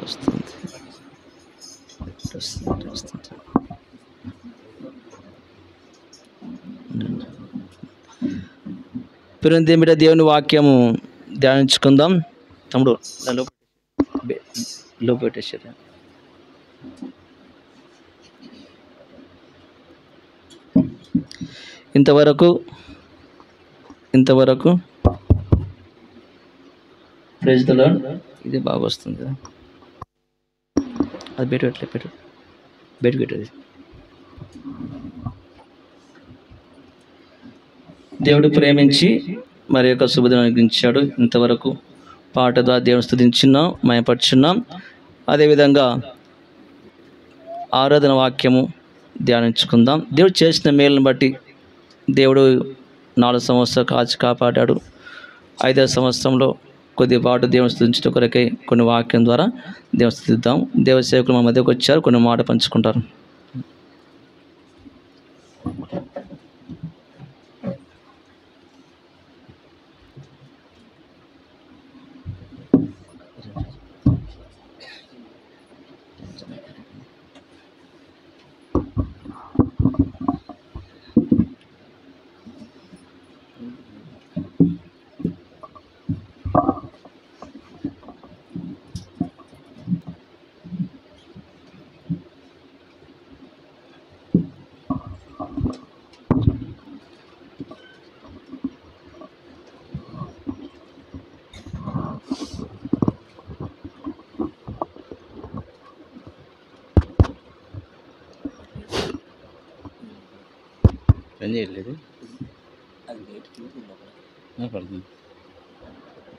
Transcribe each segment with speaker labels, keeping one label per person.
Speaker 1: వస్తుంది వస్తుంది వస్తుంది. పిరందేమిట దేవుని వాక్యము ధ్యానించుకుందాం. తమ్ముడు లోపెట్టేసారు. ఇంతవరకు ప్రైజ్ ది లార్డ్. ఇది బాగా వస్తుంది కదా, అది బయటకు పెట్టేది. దేవుడు ప్రేమించి మరి యొక్క శుభదినాన్ని ఇచ్చాడు. ఇంతవరకు పాట ద్వారా దేవుని స్తుతించున్నాం, మయపరుచున్నాం. అదేవిధంగా ఆరాధన వాక్యము ధ్యానించుకుందాం. దేవుడు చేసిన మేలును బట్టి దేవుడు 4 సంవత్సరాలు కాచి కాపాడాడు. 5వ సంవత్సరంలో కొద్దిపాటు దేవుని స్తుతించడం కొరకై కొన్ని వాక్యం ద్వారా దేవుని స్తుతిద్దాం. దేవ సేవకులు మా మధ్యకు వచ్చారు, కొన్ని మాట పంచుకుంటారు. చేయలేదు.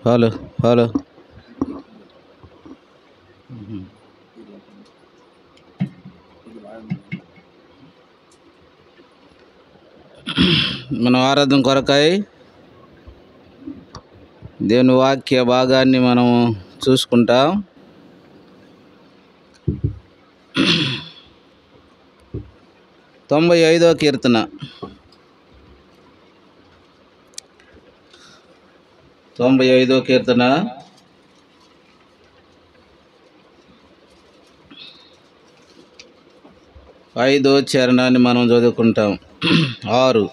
Speaker 1: హలో మనం ఆరాధన కొరకై దేవుని వాక్య భాగాన్ని మనం చూసుకుంటాం. తొంభై 95వ కీర్తన. 95వ కీర్తన 5వ చరణాన్ని మనం చదువుకుంటాం. 6.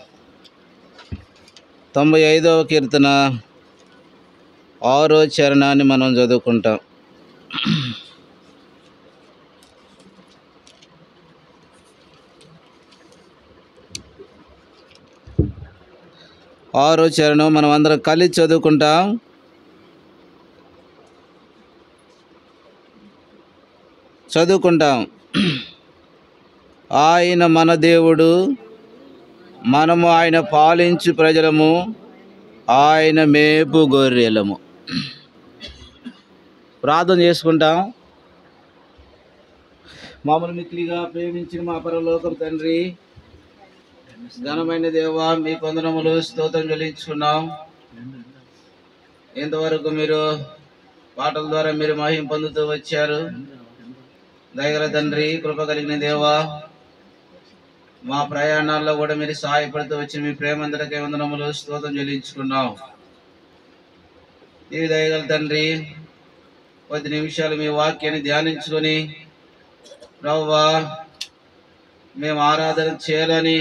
Speaker 1: 95వ కీర్తన 6వ చరణాన్ని మనం చదువుకుంటాం. ఆరో చరణం మనం అందరం కలిసి చదువుకుంటాం. ఆయన మన దేవుడు, మనము ఆయన పాలించు ప్రజలము, ఆయన మేపు గొర్రెలము. ప్రార్థన చేసుకుంటాం. మమ్మల్ని మిక్కిలిగా ప్రేమించిన మా పరలోకపు తండ్రి, ఘనమైన దేవా, మీ వందనములు, స్తోత్రం చెల్లించుకున్నాం. ఇంతవరకు మీరు పాటల ద్వారా మీరు మహిమ పొందుతూ వచ్చారు. దయగల తండ్రి, కృప కలిగిన దేవా, మా ప్రయాణాల్లో కూడా మీరు సహాయపడుతూ వచ్చిన మీ ప్రేమందరికీ వందనములు, స్తోత్రం చెల్లించుకున్నాం. ఈ దయగల తండ్రి, 10 నిమిషాలు మీ వాక్యాన్ని ధ్యానించుకొని ప్రభువా మేము ఆరాధన చేయాలని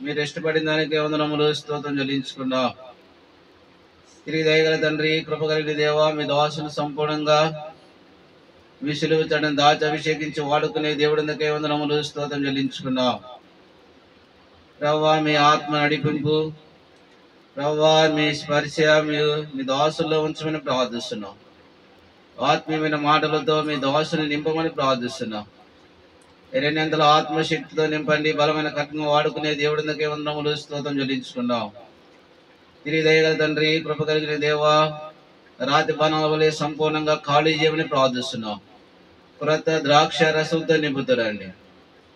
Speaker 1: మీరు ఇష్టపడిన దానికి వందనములు, స్తోత్రం చెల్లించుకున్నాం. తిరిగి దయగల తండ్రి, కృప కలిగిన దేవా, మీ దాసును సంపూర్ణంగా మీ సిలువ తడని దాచి అభిషేకించి వాడుకునే దేవుడికే వందనములు, స్తోత్రం చెల్లించుకున్నాం. ప్రభువా మీ ఆత్మ నడిపింపు, ప్రభువా మీ స్పర్శ మీ దాసుల్లో ఉంచమని ప్రార్థిస్తున్నాం. ఆత్మీయమైన మాటలతో మీ దాసుని నింపమని ప్రార్థిస్తున్నాం. 200 ఆత్మశక్తితో నింపండి, బలమైన కట్నం వాడుకునే దేవుడికే వందనములు, స్తోత్రం చెల్లించుకున్నాం. తిరిగి దయగల తండ్రి, కృప కలిగిన దేవా, రాతి బాణాల వలె సంపూర్ణంగా ఖాళీ చేయమని ప్రార్థిస్తున్నాం. కొత్త ద్రాక్ష రసంతో నింపుతారండి.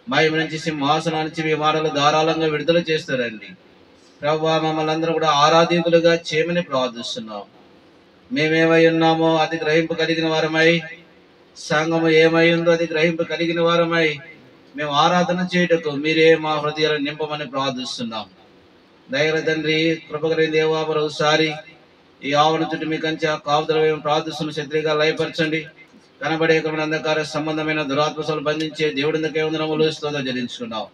Speaker 1: మహిమ నుంచి సింహాసనం నుంచి మీ మాటలు ధారాళంగా విడుదల చేస్తారండి. ప్రభువా మమ్మల్ని అందరూ కూడా ఆరాధికులుగా చేయమని ప్రార్థిస్తున్నాం. మేమేమై ఉన్నామో అది గ్రహింపు కలిగిన వారమై, సంఘము ఏమై ఉందో అది గ్రహింపు కలిగిన వారమై మేము ఆరాధన చేయుటకు మీరే మా హృదయాలను నింపమని ప్రార్థిస్తున్నాం. దయగల తండ్రి, కృప కలిగిన దేవా, మరోసారి ఈ ఆవరణ చుట్టూ మీ కంచె కాపుదల ప్రార్థిస్తున్న శత్రుగా లయపరచండి. కనబడే అంధకార సంబంధమైన దురాత్మసలు బంధించే దేవుడికే వందనములు స్తోత్రం చెల్లించుకున్నావు.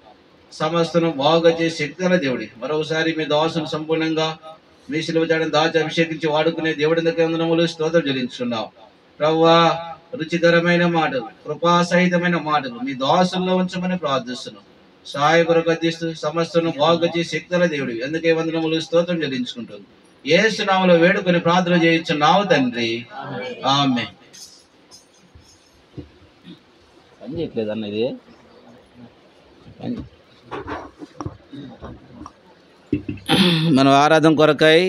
Speaker 1: సమస్తను బాగా చేసే శక్తి గల దేవుడి, మరోసారి మీ దాసును సంపూర్ణంగా మీ శిలువ జాడను దాచి అభిషేకించి వాడుకునే దేవుడికే వందనములు స్తోత్రం చెల్లించుకున్నావు. ప్రభువా, రుచికరమైన మాటలు, కృపాసహితమైన మాటలు మీ దాసుల్లో ఉంచమని ప్రార్థిస్తున్నాం. సహాయ కొరకు అందిస్తూ సమస్తను బాగా చేసే శక్తి గల దేవుడి ఎందుకే వందనములు స్తోత్రం చెల్లించుకుంటుంది. యేసు నామములో వేడుకొని ప్రార్థన చేయించున్నావు తండ్రి, ఆమేన్. పని చేయట్లేదు అన్న, ఇది మనం ఆరాధన కొరకై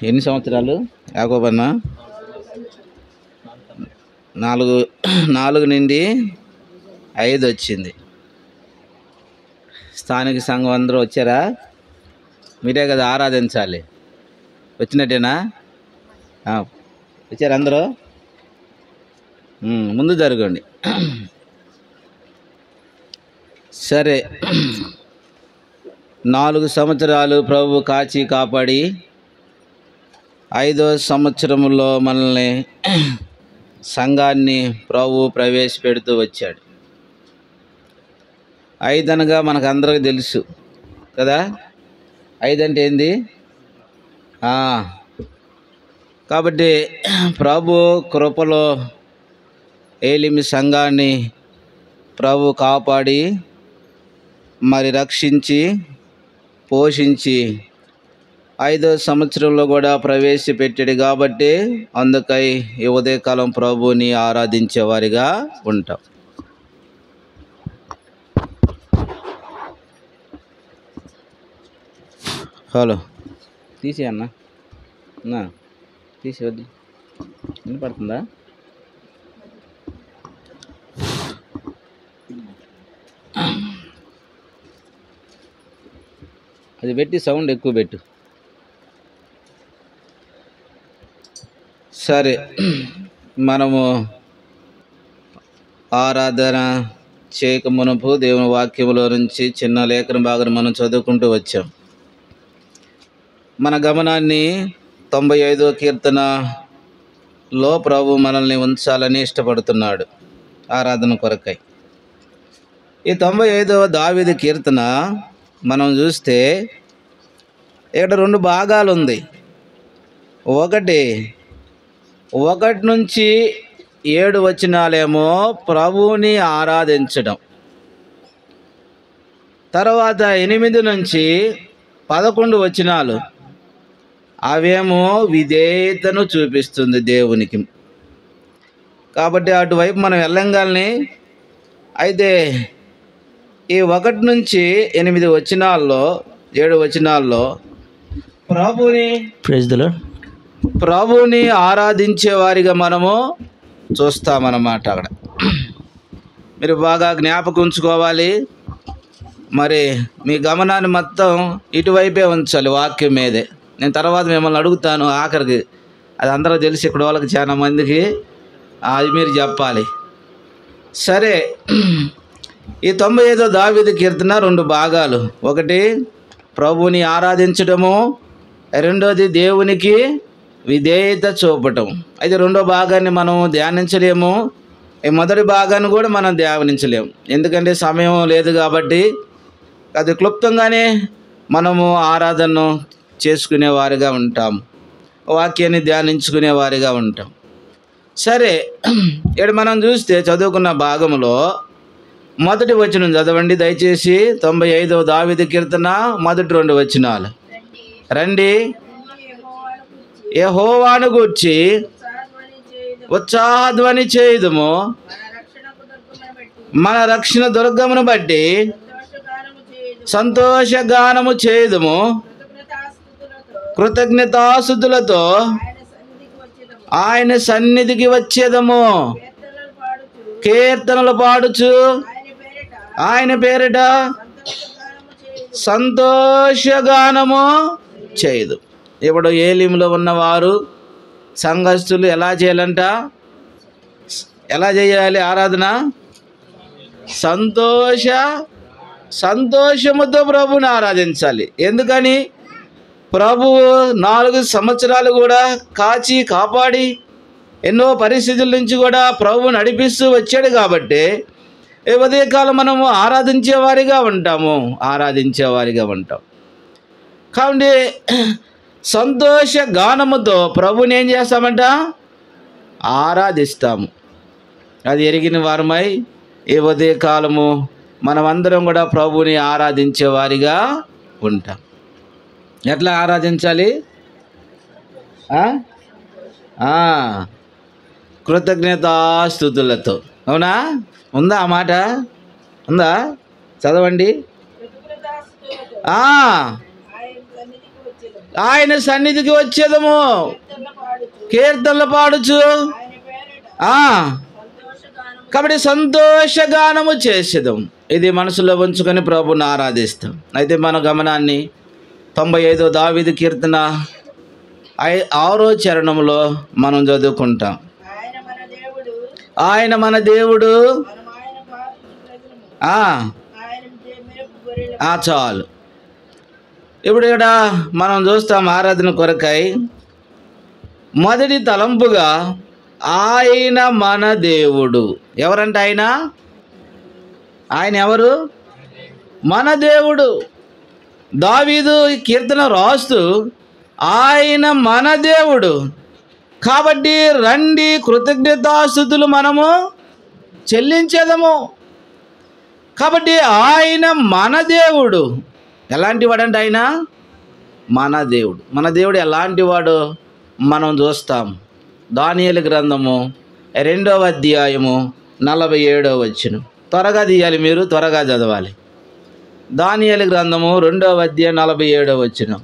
Speaker 1: ఎన్ని సంవత్సరాలు యాకోబన్న? 4 నుండి 5 వచ్చింది. స్థానిక సంఘం అందరూ వచ్చారా? మీరే కదా ఆరాధించాలి. వచ్చినట్టేనా? వచ్చారు అందరూ? ముందు జరగండి. సరే, 4 సంవత్సరాలు ప్రభు కాచి కాపాడి 5వ సంవత్సరంలో మనల్ని సంఘాన్ని ప్రభు ప్రవేశపెడుతూ వచ్చాడు. 5 అనగా మనకు అందరికీ తెలుసు కదా. 5 అంటే ఏంది? కాబట్టి ప్రభు కృపలో ఏలిమి సంఘాన్ని ప్రభు కాపాడి మరి రక్షించి పోషించి 5వ సంవత్సరంలో కూడా ప్రవేశపెట్టాడు. కాబట్టి అందుకై ఈ ఉదయకాలం ప్రభుని ఆరాధించేవారిగా ఉంటాం. హలో తీసి అన్న, తీసి వద్దు. వినపడుతుందా? అది పెట్టి సౌండ్ ఎక్కువ పెట్టు. సరే, మనము ఆరాధన చేయక మునుపు దేవుని వాక్యములో నుంచి చిన్న లేఖన భాగం మనం చదువుకుంటూ వచ్చాం. మన గమనాన్ని 95వ కీర్తనలో ప్రభు మనల్ని ఉంచాలని ఇష్టపడుతున్నాడు ఆరాధన కొరకై. ఈ 95వ దావీదు కీర్తన మనం చూస్తే ఇక్కడ 2 భాగాలు ఉంది. 1 నుంచి 7 వచనాలేమో ప్రభువుని ఆరాధించడం, తర్వాత 8 నుంచి 11 వచనాలు అవేమో విధేయతను చూపిస్తుంది దేవునికి. కాబట్టి అటువైపు మనం వెళ్ళంగానే అయితే ఈ 1 నుంచి 8 వచనాల్లో 7 వచనాల్లో ప్రభువుని ఆరాధించే వారిగా మనము చూస్తామన్నమాట. అక్కడ మీరు బాగా జ్ఞాపకం ఉంచుకోవాలి. మరి మీ గమనాన్ని మొత్తం ఇటువైపే ఉంచాలి, వాక్యం మీదే. నేను తర్వాత మిమ్మల్ని అడుగుతాను ఆఖరికి, అది అందరూ తెలిసి ఇక్కడ వాళ్ళకి చాలా మందికి అది మీరు చెప్పాలి. సరే, ఈ 95వ దావీదు కీర్తన 2 భాగాలు. 1 ప్రభువుని ఆరాధించడము, 2ది దేవునికి విధేయత చూపటం. అయితే 2వ భాగాన్ని మనం ధ్యానించలేము, ఈ మొదటి భాగాన్ని కూడా మనం ధ్యానించలేము, ఎందుకంటే సమయం లేదు. కాబట్టి అది క్లుప్తంగానే మనము ఆరాధనను చేసుకునేవారిగా ఉంటాం, వాక్యాన్ని ధ్యానించుకునేవారిగా ఉంటాం. సరే, ఇక్కడ మనం చూస్తే చదువుకున్న భాగంలో మొదటి వచనం చదవండి దయచేసి. 95వ దావీదు కీర్తన మొదటి 2 వచనాలు. రండి, యెహోవాను గూర్చి ఉత్సాహధ్వని చేయుదుము, మన రక్షణ దుర్గమును బట్టి సంతోషగానము చేయుదుము, కృతజ్ఞతాస్తుతులతో ఆయన సన్నిధికి వచ్చేదము, కీర్తనలు పాడుచు ఆయన పేరిట సంతోషగానము చేయదు. ఇప్పుడు ఏలీములో ఉన్నవారు సంఘస్థులు ఎలా చేయాలంట? ఎలా చేయాలి ఆరాధన? సంతోషముతో ప్రభుని ఆరాధించాలి. ఎందుకని? ప్రభువు 4 సంవత్సరాలు కూడా కాచి కాపాడి ఎన్నో పరిస్థితుల నుంచి కూడా ప్రభువు నడిపిస్తూ వచ్చాడు కాబట్టి ఈ ఉదయకాలం మనము ఆరాధించేవారిగా ఉంటాం. కాబట్టి సంతోష గానముతో ప్రభుని ఏం చేస్తామంట? ఆరాధిస్తాము. అది ఎరిగిన వారమై ఈ ఉదయకాలము మనమందరం కూడా ప్రభుని ఆరాధించేవారిగా ఉంటాం. ఎట్లా ఆరాధించాలి? కృతజ్ఞతాస్తుతులతో. అవునా? ఉందా ఆ మాట? ఉందా? చదవండి. ఆయన సన్నిధికి వచ్చేదము, కీర్తనలు పాడుచు. కాబట్టి సంతోషగానము చేసేదం. ఇది మనసులో ఉంచుకొని ప్రభుని ఆరాధిస్తాం. అయితే మన గమనాన్ని 95 దావీదు కీర్తన 6వ చరణంలో మనం చదువుకుంటాం. ఆయన మన దేవుడు. చాలు. ఇప్పుడు ఇక్కడ మనం చూస్తాం ఆరాధన కొరకై మొదటి తలంపుగా ఆయన మన దేవుడు. ఎవరంట ఆయన? ఆయన ఎవరు? మన దేవుడు. దావీదు ఈ కీర్తన రాస్తూ ఆయన మన దేవుడు కాబట్టి రండి కృతజ్ఞతాస్తుతులు మనము చెల్లించేదము. కాబట్టి ఆయన మన దేవుడు. ఎలాంటి వాడంటే ఆయన మన దేవుడు. మన దేవుడు ఎలాంటి వాడు మనం చూస్తాం. దానియేలు గ్రంథము 2వ అధ్యాయము 47వ వచనం. త్వరగా తీయాలి, మీరు త్వరగా చదవాలి. దానియేలు గ్రంథము 2వ అధ్యాయం 47వ వచనం.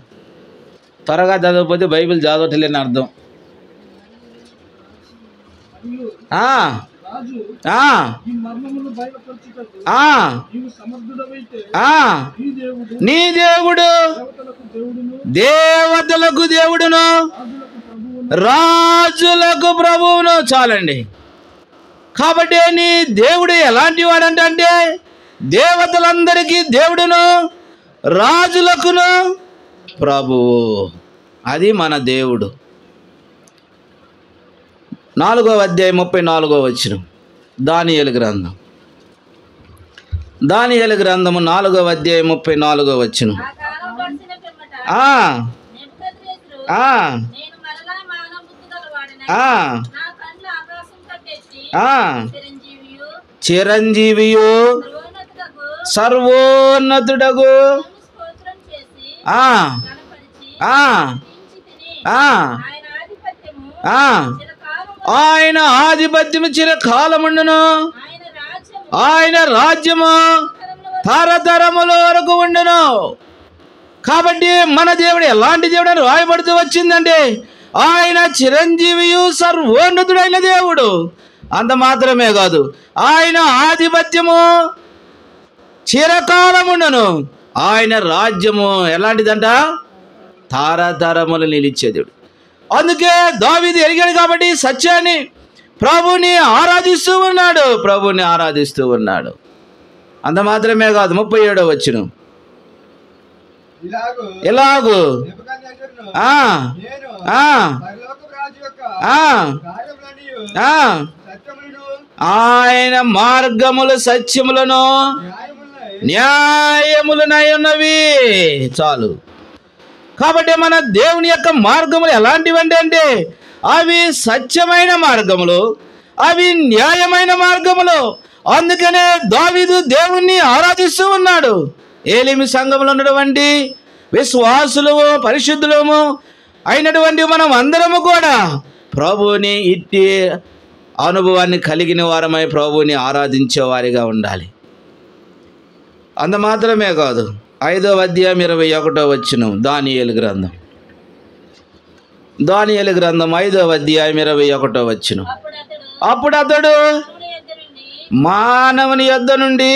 Speaker 1: త్వరగా చదవకపోతే బైబిల్ చదవట్లేని అర్థం. నీ దేవుడు దేవతలకు దేవుడును రాజులకు ప్రభువును. చాలండి. కాబట్టి నీ దేవుడు ఎలాంటి వాడంటే దేవతలందరికీ దేవుడును రాజులకును ప్రభువు. అది మన దేవుడు. 4వ అధ్యాయం 34వ వచనం. దానియేలు గ్రంథం 4వ అధ్యాయం 34వ వచనం. చిరంజీవియు సర్వోన్నతుడగు ఆయన ఆధిపత్యము చిరకాలముండును, ఆయన రాజ్యము తరతరముల వరకు ఉండును. కాబట్టి మన దేవుడు ఎలాంటి దేవుడు అని రాయబడుతూ వచ్చిందంటే ఆయన చిరంజీవియు సర్వోన్నతుడైన దేవుడు. అంత మాత్రమే కాదు, ఆయన ఆధిపత్యము చిరకాలముండును, ఆయన రాజ్యము ఎలాంటిదంట? తరతరములు నిలిచే దేవుడు. అందుకే దావీదు ఎరిగాడు కాబట్టి సత్యాన్ని ప్రభుని ఆరాధిస్తూ ఉన్నాడు. అంత మాత్రమే కాదు, 37వ వచనం. ఇలాగు ఆయన మార్గములు సత్యములను న్యాయములనై ఉన్నవి. చాలు. కాబట్టి మన దేవుని యొక్క మార్గములు ఎలాంటివంటే అంటే అవి సత్యమైన మార్గములు, అవి న్యాయమైన మార్గములు. అందుకనే దావీదు దేవుణ్ణి ఆరాధిస్తూ ఉన్నాడు. ఏలిమి సంఘములో ఉన్నటువంటి విశ్వాసులము పరిశుద్ధులము అయినటువంటి మనం అందరము కూడా ప్రభువుని ఇట్టి అనుభవాన్ని కలిగిన వారమై ప్రభువుని ఆరాధించే వారిగా ఉండాలి. అంత మాత్రమే కాదు, 5వ అధ్యాయం 21వ వచనం. దానియేలు గ్రంథం 5వ అధ్యాయం 21వ వచనం. అప్పుడు అతడు మానవుని యొద్ద నుండి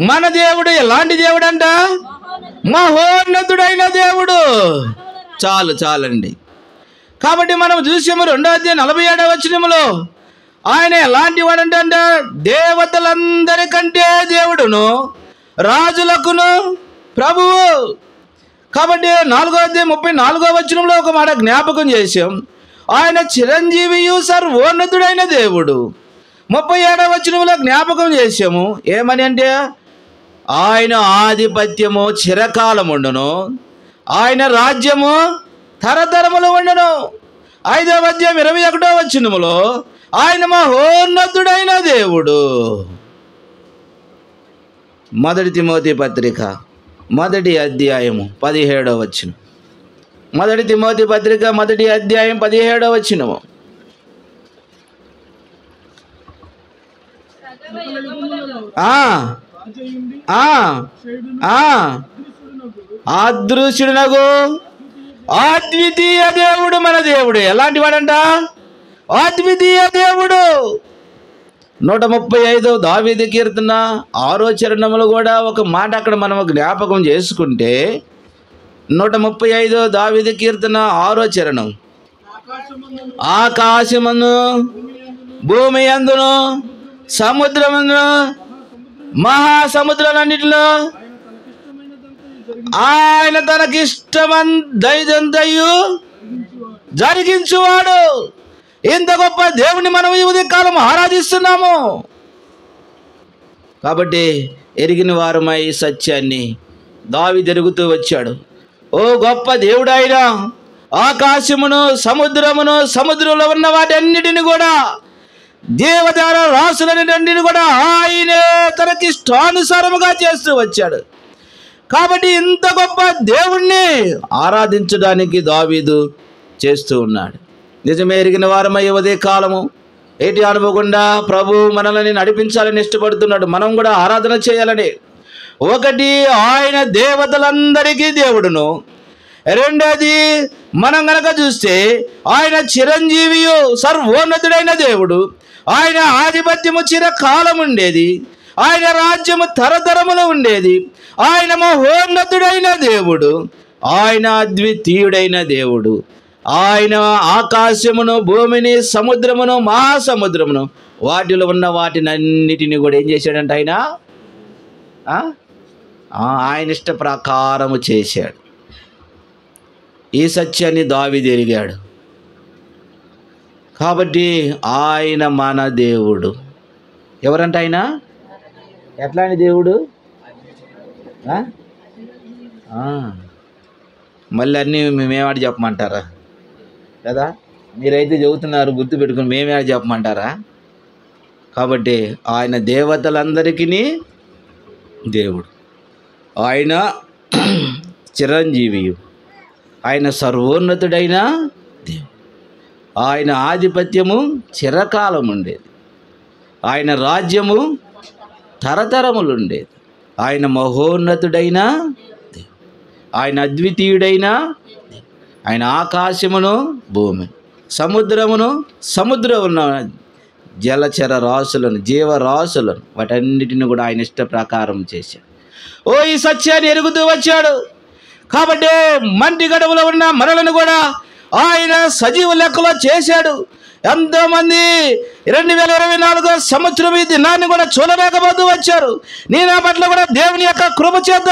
Speaker 1: మన దేవుడు ఎలాంటి దేవుడు అంట? మహోన్నతుడైన దేవుడు. చాలండి. కాబట్టి మనం చూసాము 2వ అధ్యాయం 47వ వచనములో ఆయన ఎలాంటి వాడంటే దేవతలందరికంటే దేవుడును, రాజులకును ప్రభువు. కాబట్టి 4:34 ఒక మాట జ్ఞాపకం చేశాం. ఆయన చిరంజీవియు సర్వోన్నతుడైన దేవుడు. 37 జ్ఞాపకం చేశాము. ఏమని అంటే ఆయన ఆధిపత్యము చిరకాలముండును, ఆయన రాజ్యము తరతరములు ఉండును. 5:21 ఆయన మహోన్నతుడైన దేవుడు. 1 తిమోతి పత్రిక 1వ అధ్యాయము 17వ వచనం. 1 తిమోతి పత్రిక 1వ అధ్యాయం 17వ వచనము. అదృశ్యుడునగు అద్వితీయ దేవుడు మన దేవుడు. ఎలాంటి వాడంట? అద్వితీయ దేవుడు. 135 దావీదు కీర్తన 6వ చరణంలో కూడా ఒక మాట అక్కడ మనం జ్ఞాపకం చేసుకుంటే, 135 దావీదు కీర్తన 6వ చరణం, ఆకాశమును భూమి యందును సముద్రమును మహాసముద్రాలన్నిటిలో ఆయన తనకిష్టమంతయు జరిగించువాడు. ఇంత గొప్ప దేవుని మనం ఈ ఉదయకాలం ఆరాధిస్తున్నాము. కాబట్టి ఎరిగిన వారమై సత్యాన్ని దావీదు ఎరుగుతూ వచ్చాడు. ఓ గొప్ప దేవుడు ఆయన, ఆకాశమును సముద్రమును సముద్రంలో ఉన్న వాటన్నిటిని కూడా, దేవతార రాసులన్నిటిని కూడా ఆయనే తనకిష్టానుసారముగా చేస్తూ వచ్చాడు. కాబట్టి ఇంత గొప్ప దేవుణ్ణి ఆరాధించడానికి దావీదు చేస్తూ ఉన్నాడు. నిజమే ఎరిగిన వారమై ఉదయ కాలము ఏటి అనుకోకుండా ప్రభు మనల్ని నడిపించాలని ఇష్టపడుతున్నాడు. మనం కూడా ఆరాధన చేయాలని. ఒకటి, ఆయన దేవతలందరికీ దేవుడును. రెండోది, మనం గనక చూస్తే ఆయన చిరంజీవియు సర్వోన్నతుడైన దేవుడు. ఆయన ఆధిపత్యము చిరకాలం ఉండేది, ఆయన రాజ్యము తరతరములు ఉండేది. ఆయన మహోన్నతుడైన దేవుడు, ఆయన అద్వితీయుడైన దేవుడు. ఆయన ఆకాశమును భూమిని సముద్రమును మహాసముద్రమును వాటిలో ఉన్న వాటినన్నిటిని కూడా ఏం చేశాడంట? ఆయన ఇష్ట ప్రకారము చేశాడు. ఈ సత్యాన్ని దావీదు ఎరిగాడు. కాబట్టి ఆయన మన దేవుడు. ఎవరంట ఆయన? ఎట్లాంటి దేవుడు? మళ్ళీ అన్నీ మేమేవాడు చెప్పమంటారా? కదా, మీరైతే చెబుతున్నారు, గుర్తు పెట్టుకుని మేమేవాడు చెప్పమంటారా? కాబట్టి ఆయన దేవతలందరికీ దేవుడు, ఆయన చిరంజీవియు, ఆయన సర్వోన్నతుడైన దేవుడు. ఆయన ఆధిపత్యము చిరకాలం ఉండేది, ఆయన రాజ్యము తరతరములు ఉండేది. ఆయన మహోన్నతుడైన దేవుడు, ఆయన అద్వితీయుడైన దేవుడు. ఆయన ఆకాశమును భూమి సముద్రమును సముద్రమున్న జలచర రాసులను జీవరాశులను వాటన్నిటిని కూడా ఆయన ఇష్ట ప్రకారం చేశాడు. ఈ సత్యాన్ని ఎరుగుతూ వచ్చాడు. కాబట్టి మంటి గడువులో ఉన్న మనలను కూడా ఆయన సజీవ లెక్కలో చేశాడు. ఎంతోమంది 2024 సంవత్సరం ఈ దినాన్ని కూడా చూడలేకపోతూ వచ్చారు. నేను పట్ల కూడా దేవుని యొక్క కృప చేత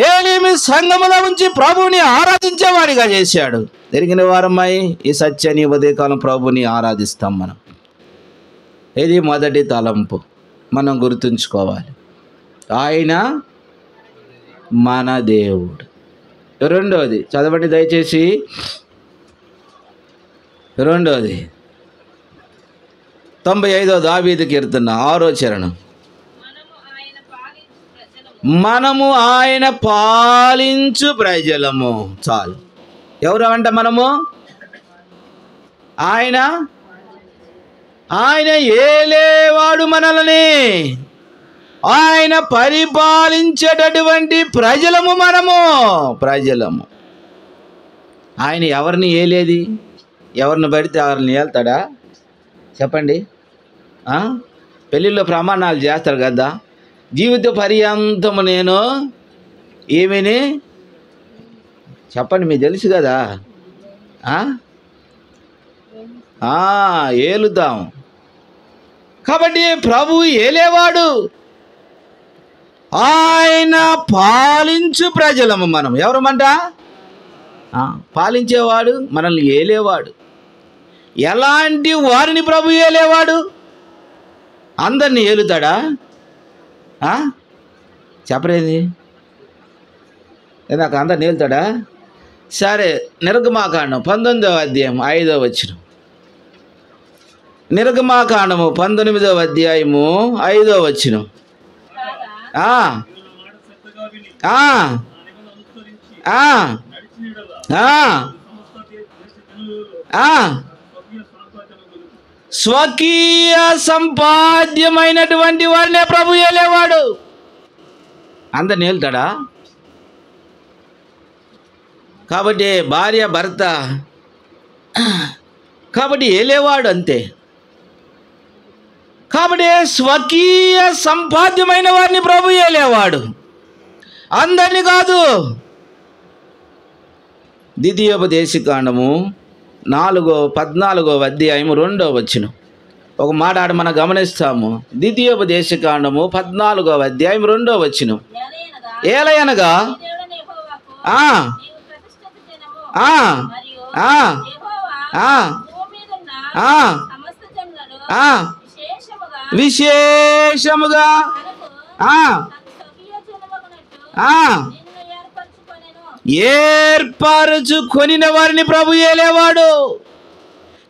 Speaker 1: ఏలేమి సంఘములో ఉంచి ప్రభువుని ఆరాధించేవాడిగా చేశాడు. జరిగిన వారమై ఈ సత్యాన్ని ఉదయకాలం ప్రభువుని ఆరాధిస్తాం. మనం ఇది మొదటి తలంపు మనం గుర్తుంచుకోవాలి. ఆయన మన దేవుడు. రెండోది చదవండి దయచేసి. రెండోది 95 దావీదు కీర్తన 6వ చరణం. మనము ఆయన పాలించు ప్రజలము. చాలు. ఎవరు అంట మనము? ఆయన ఏలేవాడు మనల్ని. ఆయన పరిపాలించేటటువంటి ప్రజలము మనము. ప్రజలము. ఆయన ఎవరిని ఏలేది? ఎవరిని పడితే ఎవరిని ఏళ్తాడా? చెప్పండి. పెళ్ళిళ్ళలో ప్రమాణాలు చేస్తారు కదా, జీవిత పర్యంతము నేను ఏమని చెప్పండి, మీకు తెలుసు కదా. ఏలుతాం. కాబట్టి ప్రభు ఏలేవాడు, ఆయన పాలించు ప్రజలము మనం. ఎవరమంట? పాలించేవాడు, మనల్ని ఏలేవాడు. ఎలాంటి వారిని ప్రభు ఏలేవాడు? అందరినీ ఏలుతాడా? చెప్పరేది, నాకు అందరిని ఏలుతాడా? సరే, నిర్గమాకాండం 19వ అధ్యాయం 5వ వచనం. నిర్గమాకాండము 19వ అధ్యాయము 5వ వచనం. స్వకీయ సంపాద్యమైనటువంటి వారినే ప్రభు ఏలేవాడు. అందరిని ఏలుతాడా? కాబట్టి భార్య భర్త, కాబట్టి ఏలేవాడు అంతే. కాబట్టి స్వకీయ సంపాద్యమైన వారిని ప్రభు ఏలేవాడు, అందరినీ కాదు. ద్వితీయోపదేశకాండము 14వ అధ్యాయం 2వ వచనం. ఒక మాట ఆడ మనం గమనిస్తాము. ద్వితీయోపదేశకాండము 14వ అధ్యాయం 2వ వచనం. ఏలయనగా విశేషముగా ఏర్పరచుకొనిన వారిని ప్రభు ఏలేవాడు.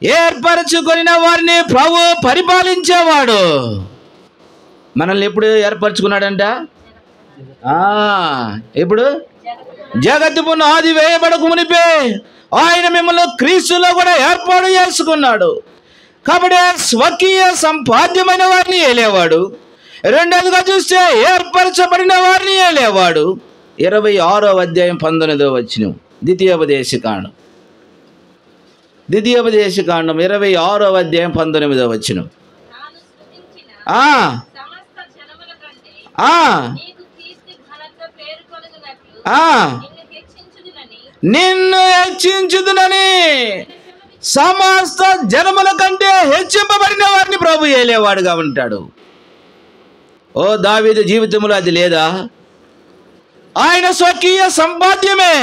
Speaker 1: ఏర్పరచుకొనిన వారిని ప్రభు పరిపాలించేవాడు. మనల్ని ఎప్పుడు ఏర్పరచుకున్నాడంట? ఎప్పుడు? జగత్తు పునాది వేయబడక మునిపే ఆయన మిమ్మల్ని క్రీస్తులో కూడా ఏర్పాటు చేసుకున్నాడు. కాబట్టి స్వకీయ సంపాద్యమైన వారిని ఏలేవాడు. రెండవదిగా చూస్తే ఏర్పరచబడిన వారిని ఏలేవాడు. 26వ అధ్యాయం 19వ వచనం. ద్వితీయోపదేశకాండం 26వ అధ్యాయం 19వ వచనం. నిన్ను హెచ్చించుదునని సమస్త జనముల కంటే హెచ్చింపబడిన వారిని ప్రభు ఏలేవాడుగా ఉంటాడు. ఓ దావీదు జీవితంలో అది లేదా? ఆయన స్వకీయ సంపాద్యమే.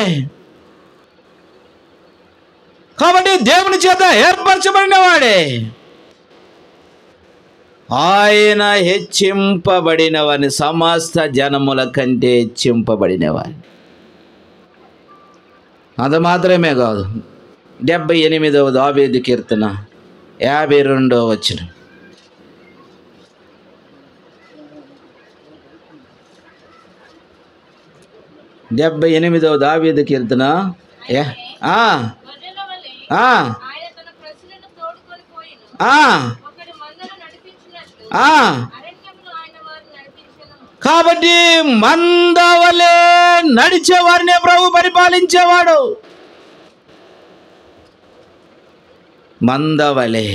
Speaker 1: కాబట్టి దేవుని చేత ఏర్పరచబడిన వాడే. ఆయన హెచ్చింపబడినవాని, సమస్త జనముల కంటే హెచ్చింపబడినవాని. అది మాత్రమే కాదు, 78వ దావీదు కీర్తన 52వ వచనం. 78వ దావీదు కీర్తన కాబట్టి మందవలే నడిచేవారినే ప్రభు పరిపాలించేవాడు. మందవలే.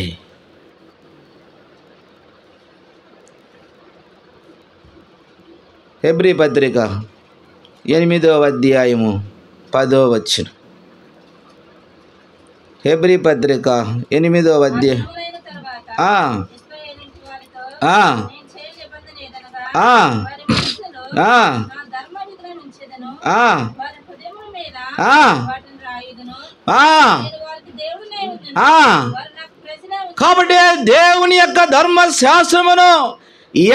Speaker 1: హెబ్రీ పత్రిక 8వ అధ్యాయము 10వ వచనం. హెబ్రీ పత్రిక 8వ అధ్యాయం. కాబట్టి దేవుని యొక్క ధర్మశాస్త్రమును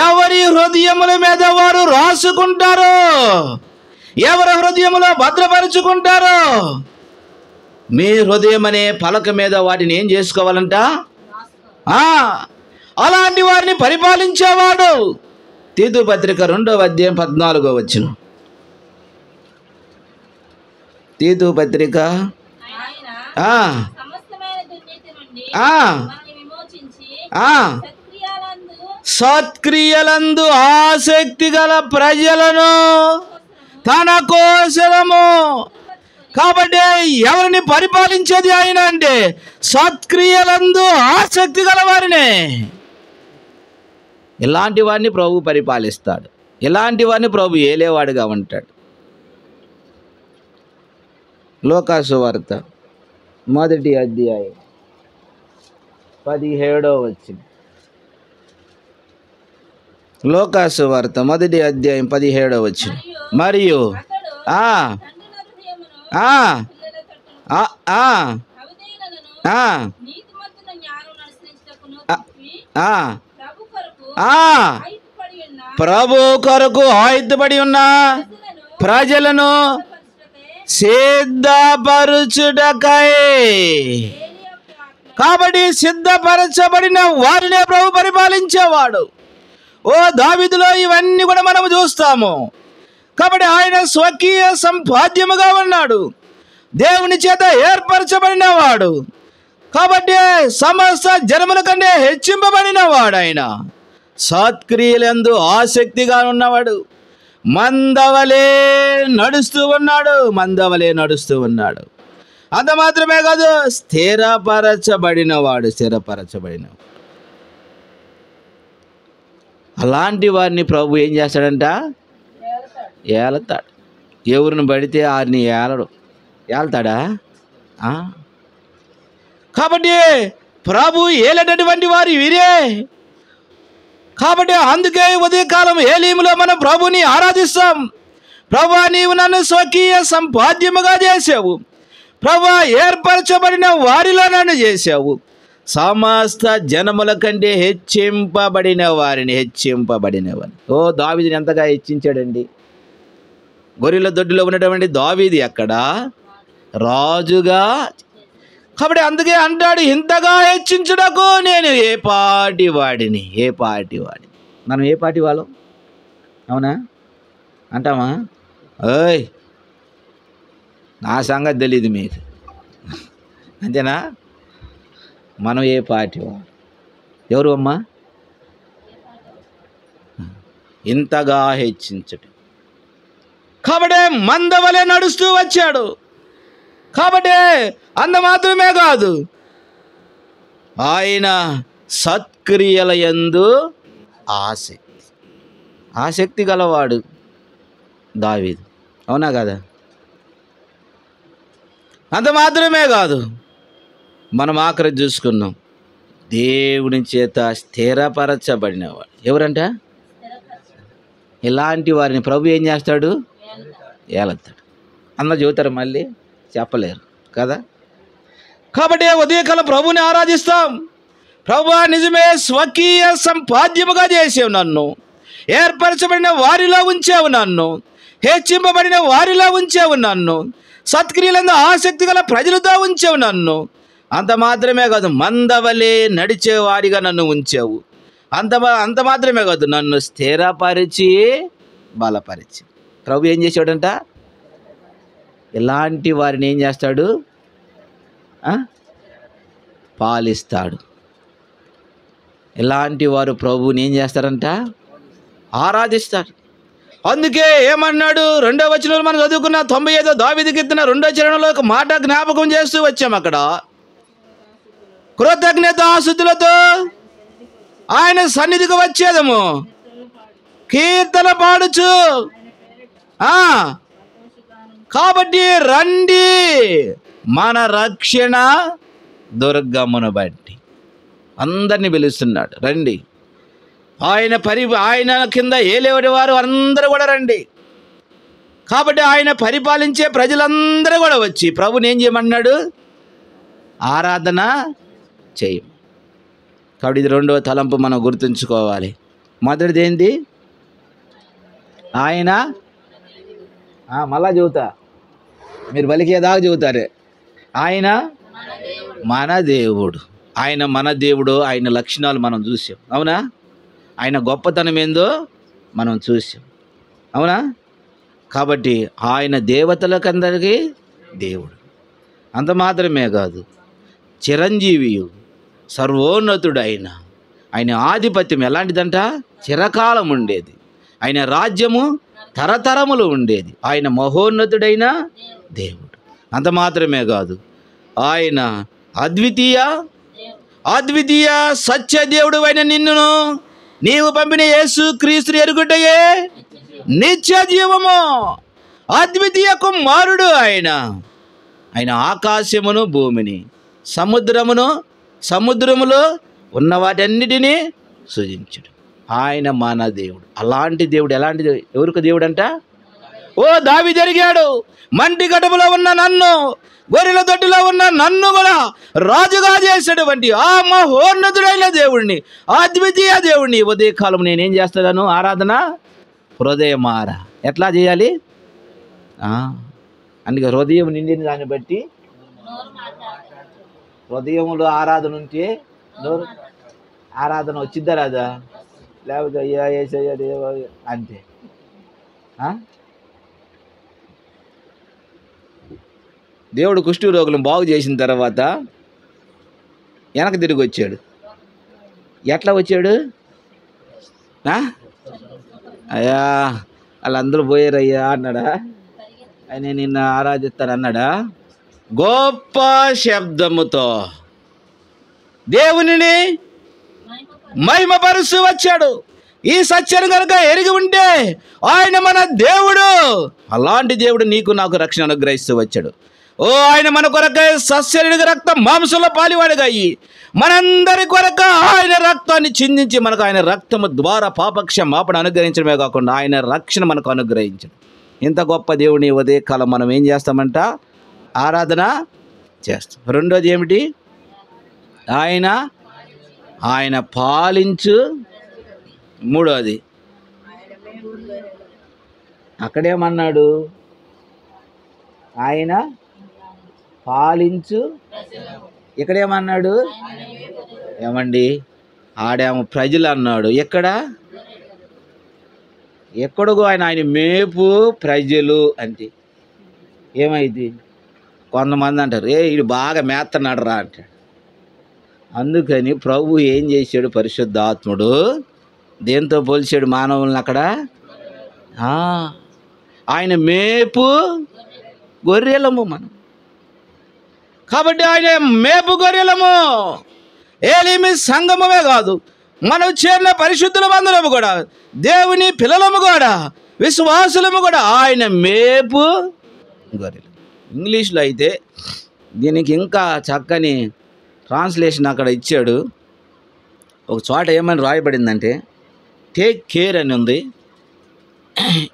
Speaker 1: ఎవరి హృదయముల మీద వారు రాసుకుంటారో, ఎవరి హృదయములో భద్రపరుచుకుంటారో, మీ హృదయం అనే పలక మీద వాటిని ఏం చేసుకోవాలంట? అలాంటి వారిని పరిపాలించేవాడు. తీతు పత్రిక 2వ అధ్యాయం 14వ వచనం. తీతు పత్రిక సత్క్రియలందు ఆసక్తి గల ప్రజలను తన కోసము. కాబట్టి ఎవరిని పరిపాలించేది ఆయన అంటే సత్క్రియలందు ఆసక్తి గల వారినే. ఇలాంటి వారిని ప్రభు పరిపాలిస్తాడు. ఇలాంటి వారిని ప్రభు ఏలేవాడుగా ఉంటాడు. లోకాసు వార్త 1వ అధ్యాయం 17వ వచనం. లోకాసు వార్త 1వ అధ్యాయం 17వ వచనం. మరియు ఆ ఆ ఆ ఆ ప్రభు కొరకు ఆయుధపడి ఉన్న ప్రజలను సిద్ధపరచుటకై. కాబట్టి సిద్ధపరచబడిన వారినే ప్రభు పరిపాలించేవాడు. ఓ దావీదులో ఇవన్నీ కూడా మనము చూస్తాము. కాబట్టి ఆయన స్వకీయ సంపాద్యముగా ఉన్నాడు, దేవుని చేత ఏర్పరచబడిన వాడు. కాబట్టి సమస్త జనముల కంటే హెచ్చింపబడిన వాడు. ఆయన సత్క్రియలందు ఆసక్తిగా ఉన్నవాడు. మందవలే నడుస్తూ ఉన్నాడు. అంత మాత్రమే కాదు, స్థిరపరచబడినవాడు. అలాంటి వారిని ప్రభు ఏం చేస్తాడంట? ఏలతాడు. ఎవరిని పడితే వారిని ఏలతాడా? కాబట్టి ప్రభు ఏలేటటువంటి వారు వీరే. కాబట్టి అందుకే ఉదయకాలం ఏలీములో మనం ప్రభుని ఆరాధిస్తాం. ప్రభువా, నీవు నన్ను స్వకీయ సంపాద్యముగా చేసావు. ప్రభువా, ఏర్పరచబడిన వారిలో నన్ను చేసావు. సమస్త జనముల కంటే హెచ్చింపబడిన వారిని. ఓ దావీదుని ఎంతగా హెచ్చించాడండి. గొర్రెల దొడ్డిలో ఉన్నటువంటి దావీదు ఎక్కడ రాజుగా. కాబట్టి అందుకే అంటాడు, ఇంతగా హెచ్చించుటకు నేను ఏ పాటి వాడిని. మనం ఏ పాటి వాళ్ళం? అవునా అంటామా? ఓయ్, నా సంగతి తెలీదు మీకు, అంతేనా? మనం ఏ పాటి వాళ్ళు? ఎవరు అమ్మా? ఇంతగా హెచ్చించటం. కాబట్టి మందవలే నడుస్తూ వచ్చాడు. కాబట్టి అంత మాత్రమే కాదు, ఆయన సత్క్రియల యందు ఆసక్తి గలవాడు దావీదు. అవునా కదా? అంత మాత్రమే కాదు, మనం ఆఖరి చూసుకున్నాం, దేవుని చేత స్థిరపరచబడినవాడు. ఎవరంట? ఇలాంటి వారిని ప్రభు ఏం చేస్తాడు? ఏలతాడు. అందరూ చెబుతారు, మళ్ళీ చెప్పలేరు కదా. కాబట్టి ఉదయకాలం ప్రభుని ఆరాధిస్తాం. ప్రభువా, నిజమే, స్వకీయ సంపాద్యముగా చేసావు నన్ను, ఏర్పరచబడిన వారిలో ఉంచావు నన్ను, హెచ్చింపబడిన వారిలో ఉంచావు నన్ను, సత్క్రియలందు ఆసక్తి గల ప్రజలతో ఉంచావు నన్ను. అంత మాత్రమే కాదు, మందవలే నడిచేవారిగా నన్ను ఉంచావు. అంత మాత్రమే కాదు, నన్ను స్థిరపరిచి బలపరిచి. ప్రభు ఏం చేశాడంట? ఇలాంటి వారిని ఏం చేస్తాడు? పాలిస్తాడు. ఇలాంటి వారు ప్రభువుని ఏం చేస్తారంట? ఆరాధిస్తారు. అందుకే ఏమన్నాడు? 2వ వచనంలో మనం చదువుకున్న 95వ దావీదు కీర్తన 2వ చరణంలో ఒక మాట జ్ఞాపకం చేస్తూ వచ్చాం. అక్కడ కృతజ్ఞతాస్తుతులతో ఆయన సన్నిధికి వచ్చేదము, కీర్తన పాడుచు. కాబట్టి రండి, మన రక్షణ దుర్గమును బట్టి అందరినీ పిలుస్తున్నాడు. రండి, ఆయన కింద ఏలేవడి వారు అందరూ కూడా రండి. కాబట్టి ఆయన పరిపాలించే ప్రజలందరూ కూడా వచ్చి ప్రభుని ఏం చేయమన్నాడు? ఆరాధన చేయం. కాబట్టి ఇది 2వ తలంపు మనం గుర్తుంచుకోవాలి. మొదటిది ఏంటి? ఆయన మళ్ళా చెబుతా, మీరు పలికేదాకా చెబుతారే. ఆయన మన దేవుడు. ఆయన లక్షణాలు మనం చూసాం. అవునా? ఆయన గొప్పతనం ఏందో మనం చూసాం. అవునా? కాబట్టి ఆయన దేవతలకందరికీ దేవుడు. అంత మాత్రమే కాదు, చిరంజీవియు, సర్వోన్నతుడు. ఆయన ఆధిపత్యం ఎలాంటిదంట? చిరకాలం ఉండేది. ఆయన రాజ్యము తరతరములు ఉండేది. ఆయన మహోన్నతుడైన దేవుడు. అంత మాత్రమే కాదు, ఆయన అద్వితీయ సత్య దేవుడు అయిన నిన్నును నీవు పంపిన యేసు క్రీస్తుని ఎరుగుటయే నిత్య జీవము. అద్వితీయ కుమారుడు ఆయన ఆకాశమును భూమిని సముద్రములో ఉన్న వాటన్నిటినీ సృజించుడు. ఆయన మన దేవుడు. అలాంటి దేవుడు. ఎలాంటి దేవుడు? ఎవరికి దేవుడు అంట? ఓ దావి జరిగాడు. మంటి గడపలో ఉన్న నన్ను, గొర్రెల దొడ్డిలో ఉన్న నన్ను కూడా రాజుగా చేసేటువంటి ఆ మహోన్నతుడైన దేవుడిని, అద్వితీయ దేవుడిని ఉదయకాలం నేనేం చేస్తాను? ఆరాధన హృదయమార. ఎట్లా చేయాలి? అందుకే హృదయం నిండిన దాన్ని బట్టి, హృదయంలో ఆరాధన ఉంటే నోరు ఆరాధన వచ్చిద్దా రాదా? లేకపోతే అయ్యా ఏసయ్యా దేవా అంతే. దేవుడు కుష్టు రోగులను బాగు చేసిన తర్వాత వెనక తిరిగి వచ్చాడు. ఎట్లా వచ్చాడు? అయ్యా వాళ్ళందరూ పోయారయ్యా అన్నాడా? ఆయన నిన్న ఆరాధిస్తాను అన్నాడా? గొప్ప శబ్దముతో దేవునిని మహిమపరుస్తూ వచ్చాడు. ఈ సత్యాన్ని కనుక ఎరిగి ఉంటే ఆయన మన దేవుడు. అలాంటి దేవుడు నీకు నాకు రక్షణ అనుగ్రహిస్తూ వచ్చాడు. ఓ ఆయన మన కొరకై సశరీర రక్త మాంసంలో పాలివాడుగా అయ్యి మనందరి కొరక ఆయన రక్తాన్ని చిందించి మనకు ఆయన రక్తము ద్వారా పాపక్షమాపణ అనుగ్రహించడమే కాకుండా ఆయన రక్షణ మనకు అనుగ్రహించడం. ఇంత గొప్ప దేవుని ఉదయకాలం మనం ఏం చేస్తామంట? ఆరాధన చేస్తాం. రెండోది ఏమిటి? ఆయన పాలించు. మూడోది అక్కడేమన్నాడు? ఆయన పాలించు. ఇక్కడేమన్నాడు? ఏమండి ఆడేమో ప్రజలు అన్నాడు. ఎక్కడో ఆయన మేపు ప్రజలు అంటే ఏమైంది? కొంతమంది అంటారు వీడు బాగా మేస్తున్నాడు రా అంటాడు. అందుకని ప్రభు ఏం చేశాడు? పరిశుద్ధాత్ముడు దేంతో పోల్చాడు మానవులను? అక్కడ ఆయన మేపు గొర్రెలము మనం. కాబట్టి ఆయన మేపు గొర్రెలము. ఏలిమి సంగమమే కాదు, మనం చేరిన పరిశుద్ధులమందరము కూడా, దేవుని పిల్లలము కూడా, విశ్వాసులము కూడా ఆయన మేపు గొర్రెలు. ఇంగ్లీష్లో అయితే దీనికి ఇంకా చక్కని ట్రాన్స్లేషన్ అక్కడ ఇచ్చాడు. ఒక చోట ఏమని రాయబడిందంటే టేక్ కేర్ అని ఉంది.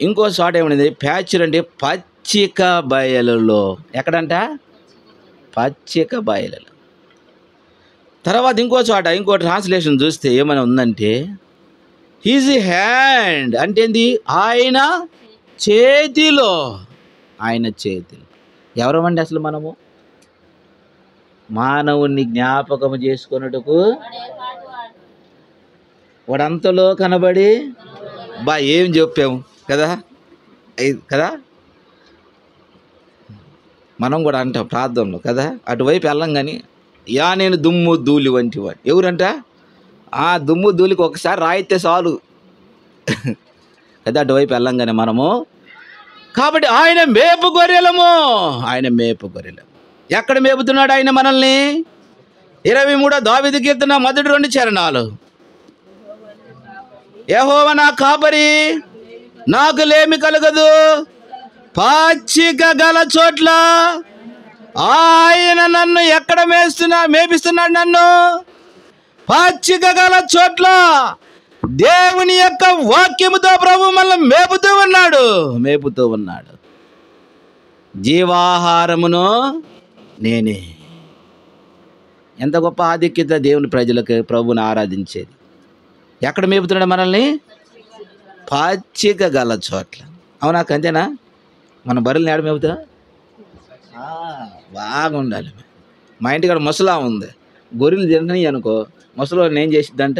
Speaker 1: ఇంకో చోట ఏమనింది? ప్యాచర్ అంటే పచ్చిక బయలులో. ఎక్కడంట? పచ్చిక బయలులో. తర్వాత ఇంకో చోట ఇంకో ట్రాన్స్లేషన్ చూస్తే ఏమని ఉందంటే హీజ్ హ్యాండ్ అంటే ఏంది? ఆయన చేతిలో. ఆయన చేతిలో. ఎవరమండి అసలు మనము? మానవుణ్ణి జ్ఞాపకము చేసుకున్నట్టుకు వాడంతలో కనబడి ఏం చెప్పాము కదా మనం కూడా అంటాం ప్రార్థనలో కదా, అటువైపు వెళ్ళం కానీ నేను దుమ్ము ధూళి వంటి వాడు. ఎవరంట? ఆ దుమ్ము ధూళికి ఒకసారి రాయితే చాలు కదా, అటువైపు వెళ్ళం కానీ మనము. కాబట్టి ఆయన మేపు గొర్రెలము. ఆయన మేపు గొర్రెలము. ఎక్కడ మేపుతున్నాడు ఆయన మనల్ని? 23 దావీదు కీర్తన మొదటి 2 చరణాలు. యెహోవా నా కాపరి, నాకు లేమి కలగదు. పచ్చిక గల చోట్ల ఆయన నన్ను ఎక్కడ మేపిస్తున్నాడు? నన్ను పచ్చిక గల చోట్ల దేవుని యొక్క వాక్యముతో ప్రభు మనల్ని మేపుతూ ఉన్నాడు. జీవాహారమును నేనే. ఎంత గొప్ప ఆధిక్యత దేవుని ప్రజలకు ప్రభుని ఆరాధించేది. ఎక్కడ మేపుతున్నాడు మనల్ని? పచ్చిక గల చోట్ల. అవునా? అంతేనా? మన బర్రెల్ని ఏడ మేపుతా? బాగుండాలి. మా ఇంటికాడ ముసలా ఉంది, గొర్రెలు తింటున్నాయి అనుకో, ముసలి ఏం చేసిద్దంట,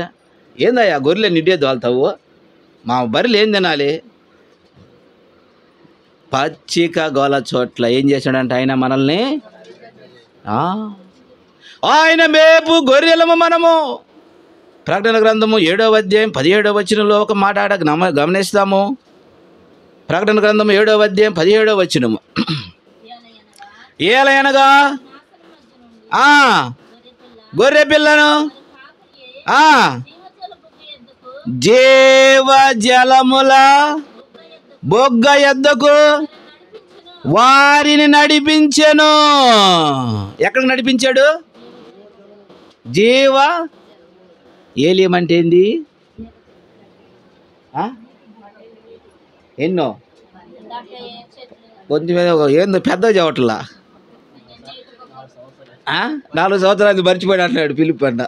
Speaker 1: ఏందయ్యా గొర్రెలు నిడ్డే దోలుతావు, మా బర్రెలు ఏం తినాలి? పచ్చిక గోల చోట్ల ఏం చేశాడంట ఆయన మనల్ని? ఆయన మేపు గొర్రెలము మనము. ప్రకటన గ్రంథము 7వ అధ్యాయం 17వ వచనంలో ఒక మాట గమనిస్తాము. ప్రకటన గ్రంథము 7వ అధ్యాయం 17వ వచనము. ఏలయనగా గొర్రె పిల్లను జీవ జలముల బొగ్గ ఎద్దకు వారిని నడిపించెను. ఎక్కడికి నడిపించాడు? ఏలియం అంటే ఏంది? ఎన్నో కొంచెం ఏందో పెద్ద చెప్పట్లా 4 సంవత్సరాలు మర్చిపోయి అంటున్నాడు పిలుపు అన్న.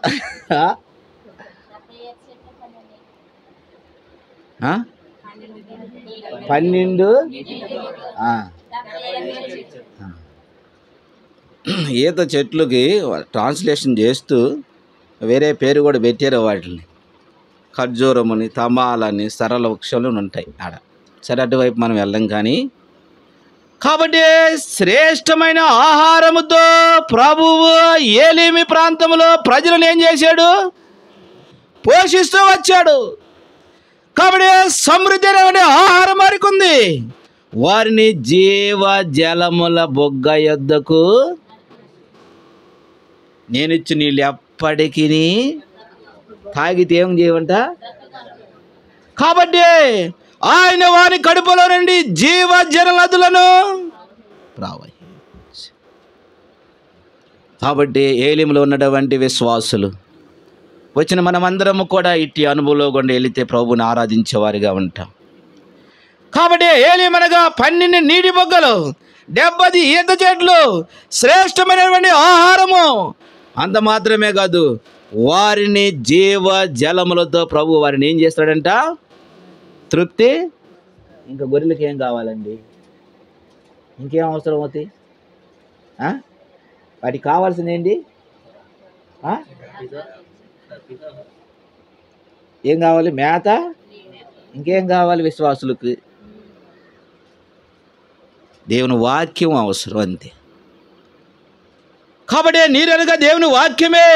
Speaker 1: 12 ఈత చెట్లుకి ట్రాన్స్లేషన్ చేస్తూ వేరే పేరు కూడా పెట్టారు వాటిని. ఖర్జూరముని, తమాలని, సరళ వృక్షాలు ఉంటాయి ఆడ. సరే అటువైపు మనం వెళ్ళం కానీ. కాబట్టి శ్రేష్టమైన ఆహారముతో ప్రభువు ఏలీమి ప్రాంతంలో ప్రజలను ఏం చేశాడు? పోషిస్తూ వచ్చాడు. కాబట్టి సమృద్ధి అనేటువంటి ఆహారం వారికుంది. వారిని జీవ జలముల బొగ్గ యొద్దకు నేనిచ్చు నీళ్ళు ఎప్పటికీ తాగితే ఏం చేయవంట. కాబట్టి ఆయన వారి కడుపులో నుండి జీవ జల నదులను ప్రవహించు. కాబట్టి ఏలీములో ఉన్నటువంటి విశ్వాసులు వచ్చిన మనమందరము కూడా ఇట్టి అనుభవంలో గుండా వెళితే ప్రభువుని ఆరాధించేవారిగా ఉంటాం. కాబట్టి ఏలీమనగా 12 నీటి బొగ్గలు, 70 ఈత చెట్లు, శ్రేష్టమైనటువంటి ఆహారము. అంత మాత్రమే కాదు, వారిని జీవ జలములతో ప్రభు వారిని ఏం చేస్తాడంట? తృప్తి. ఇంకా గొర్రెలకి ఏం కావాలండి? ఇంకేం అవసరం అవుతాయి? వాటికి కావాల్సింది ఏంటి? ఏం కావాలి? మేత. ఇంకేం కావాలి? విశ్వాసులకు దేవుని వాక్యం అవసరం, అంతే. కాబట్టి నీరనగా దేవుని వాక్యమే.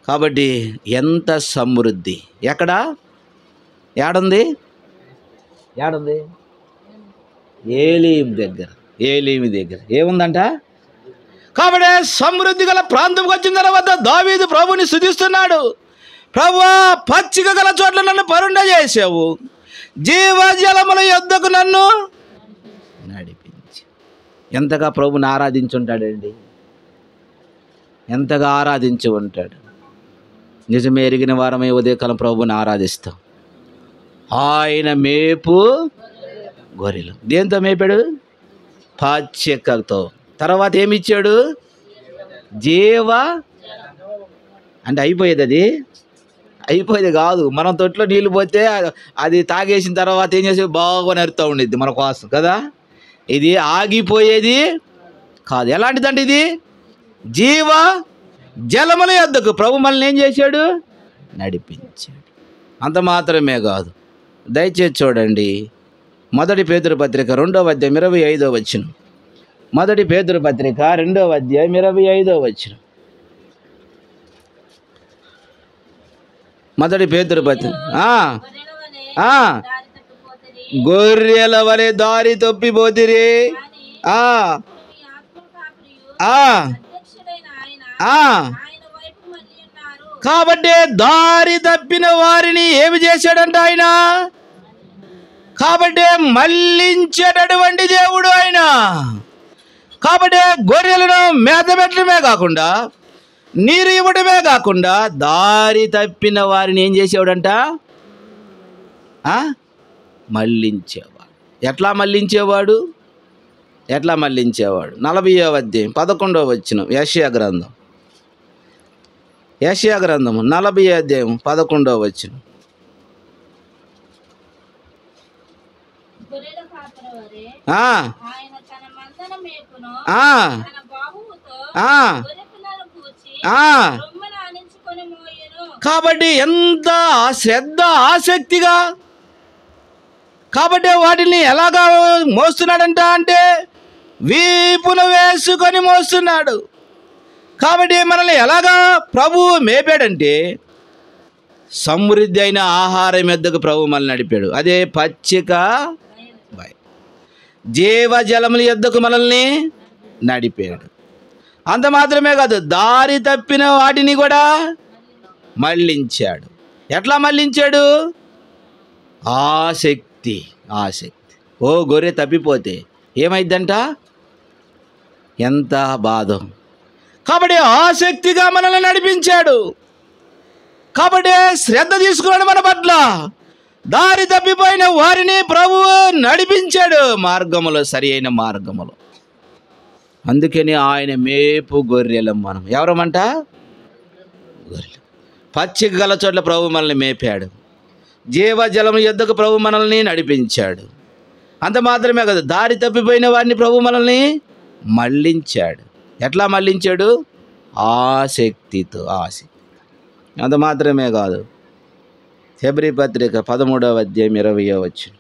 Speaker 1: కాబట్టి ఎంత సమృద్ధి! ఎక్కడ? ఏడుంది? ఏలీం దగ్గర. ఏలీమి దగ్గర ఏముందంట? కాబట్టి సమృద్ధి గల ప్రాంతంకి వచ్చిన తర్వాత దావీదు ప్రభుని స్తుతిస్తున్నాడు. ప్రభువా, పచ్చిక గల చోట్ల నన్ను పరుండ చేసావు, జీవజలముల యొద్దకు నన్ను నడిపించి. ఎంతగా ప్రభుని ఆరాధించుంటాడండి, ఎంతగా ఆరాధించి ఉంటాడు. నిజమే ఎరిగిన వారమే ఉదయకాలం ప్రభుని ఆరాధిస్తాం. ఆయన మేపు గొర్రెలు. దేంతో మేపాడు? పచ్చికతో. తర్వాత ఏమిచ్చాడు? జీవ. అంటే అయిపోయేది. అది అయిపోయేది కాదు. మనం తొట్లో నీళ్ళు పోతే అది తాగేసిన తర్వాత ఏం చేసే బాగా నరుతూ ఉండేది మన కోసం కదా. ఇది ఆగిపోయేది కాదు. ఎలాంటిదంటే ఇది జీవ జలముల యొద్దకు ప్రభు మనల్ని ఏం చేశాడు? నడిపించాడు. అంత మాత్రమే కాదు, దయచేసి చూడండి 1 పేతురు పత్రిక 2వ అధ్యాయం 25వ వచనం. 1 పేతురు పత్రిక 2వ అధ్యాయం 25వ వచనం. 1 పేతురు పత్రిక గొర్రెల వలె దారి తప్పిపోతిరి. కాబట్టి దారి తప్పిన వారిని ఏమి చేశాడంట ఆయన? కాబట్టి మళ్ళించేటటువంటి దేవుడు ఆయన. కాబట్టి గొర్రెలను మేత పెట్టడమే కాకుండా, నీరు ఇవ్వడమే కాకుండా, దారి తప్పిన వారిని ఏం చేసేవాడంట? మళ్ళించేవాడు. ఎట్లా మళ్ళించేవాడు? 40వ అధ్యాయం 11వ వచనం. యెషయా గ్రంథం 40వ అధ్యాయం 11వ వచనం. కాబట్టి ఎంత శ్రద్ధ, ఆసక్తిగా. కాబట్టి వాటిని ఎలాగా మోస్తున్నాడంట అంటే వీపున వేసుకొని మోస్తున్నాడు. కాబట్టి మనల్ని ఎలాగా ప్రభువు మేపాడంటే సమృద్ధి అయిన ఆహారం యొద్దకు ప్రభు మనల్ని నడిపాడు. అదే పచ్చిక జీవజలముల యొద్దకు మనల్ని నడిపాడు. అంత మాత్రమే కాదు, దారి తప్పిన వాటిని కూడా మళ్ళించాడు. ఎట్లా మళ్ళించాడు? ఆసక్తి. ఓ గొర్రె తప్పిపోతే ఏమైందంట? ఎంత బాధ. కాబట్టి ఆసక్తిగా మనల్ని నడిపించాడు. కాబట్టి శ్రద్ధ తీసుకున్నాడు మన పట్ల. దారి తప్పిపోయిన వారిని ప్రభువు నడిపించాడు మార్గములో, సరి అయిన మార్గములో. అందుకని ఆయన మేపు గొర్రెలం మనం. ఎవరమంట? గొర్రెలు. పచ్చిక గల చోట్ల ప్రభు మనల్ని మేపాడు. జీవజలం యొద్దకు ప్రభు మనల్ని నడిపించాడు. అంత మాత్రమే కాదు, దారి తప్పిపోయిన వారిని ప్రభు మనల్ని మళ్ళించాడు. ఎట్లా మళ్ళించాడు? ఆసక్తితో. అంత మాత్రమే కాదు, హెబ్రీ పత్రిక 13వ అధ్యాయం 20వ వచనం.